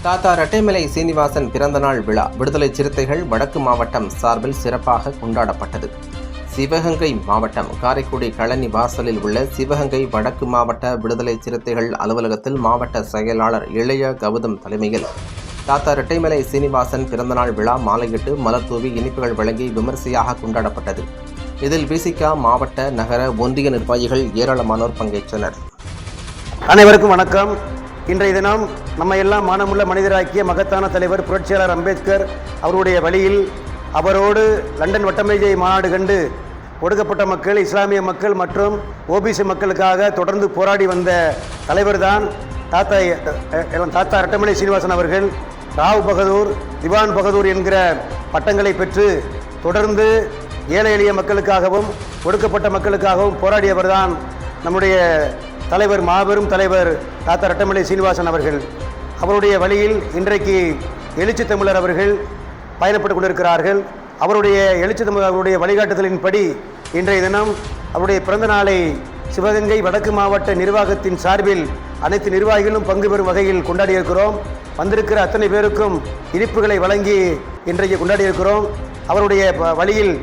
தாத்தா ரெட்டைமலை சீனிவாசன் பிறந்தநாள் விழா விடுதலை சிறுத்தைகள் வடக்கு மாவட்டம் சார்பில் சிறப்பாக கொண்டாடப்பட்டது. சிவகங்கை மாவட்டம் காரைக்குடி கழனி வாசலில் உள்ள சிவகங்கை வடக்கு மாவட்ட விடுதலை சிறுத்தைகள் அலுவலகத்தில் மாவட்ட செயலாளர் இளைய கௌதம் தலைமையில் தாத்தா ரெட்டைமலை சீனிவாசன் பிறந்தநாள் விழா மாலையிட்டு மலர் தூவி இனிப்புகள் வழங்கி விமரிசையாக கொண்டாடப்பட்டது. இதில் விசிக மாவட்ட நகர ஒன்றிய நிர்வாகிகள் ஏராளமானோர் பங்கேற்றனர். அனைவருக்கும் வணக்கம். இன்றைய தினம் நம்ம எல்லாம் மானமுள்ள மனிதராக்கிய மகத்தான தலைவர் புரட்சியாளர் அம்பேத்கர் அவருடைய வழியில் அவரோடு லண்டன் வட்டமேஜை மாநாடு கண்டு ஒடுக்கப்பட்ட மக்கள், இஸ்லாமிய மக்கள் மற்றும் ஓபிசி மக்களுக்காக தொடர்ந்து போராடி வந்த தலைவர் தான் தாத்தா ரெட்டைமலை சீனிவாசன் அவர்கள். ராவ் பகதூர், திவான் பகதூர் என்கிற பட்டங்களை பெற்று தொடர்ந்து ஏழை எளிய மக்களுக்காகவும் ஒடுக்கப்பட்ட மக்களுக்காகவும் போராடியவர் தான் நம்முடைய தலைவர், மாபெரும் தலைவர் தாத்தா ரெட்டைமலை சீனிவாசன் அவர்கள். அவருடைய வழியில் இன்றைக்கு எழுச்சி தமிழர் அவர்கள் பயணப்பட்டு கொண்டிருக்கிறார்கள். அவருடைய எழுச்சி தமிழர் அவருடைய வழிகாட்டுதலின்படி இன்றைய தினம் அவருடைய பிறந்த நாளை சிவகங்கை வடக்கு மாவட்ட நிர்வாகத்தின் சார்பில் அனைத்து நிர்வாகிகளும் பங்கு பெறும் வகையில் கொண்டாடியிருக்கிறோம். வந்திருக்கிற அத்தனை பேருக்கும் இனிப்புகளை வழங்கி இன்றைக்கு கொண்டாடியிருக்கிறோம். அவருடைய வழியில்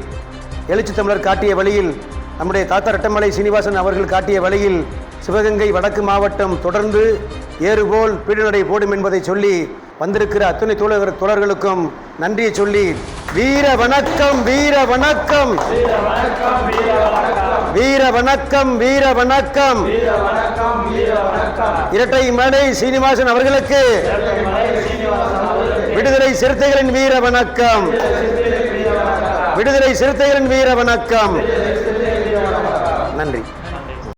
எழுச்சி தமிழர் காட்டிய வழியில் நம்முடைய தாத்தா ரெட்டைமலை சீனிவாசன் அவர்கள் காட்டிய வழியில் சிவகங்கை வடக்கு மாவட்டம் தொடர்ந்து ஏறுபோல் பீடுநடை போடும் என்பதை சொல்லி வந்திருக்கிற அத்தனை தோழர்களுக்கும் நன்றியை சொல்லி வீர வணக்கம், வீர வணக்கம், வீர வணக்கம், வீர வணக்கம். இரட்டைமலை சீனிவாசன் அவர்களுக்கு விடுதலை சிறுத்தைகளின் வீர வணக்கம், விடுதலை சிறுத்தைகளின் வீர வணக்கம். நன்றி.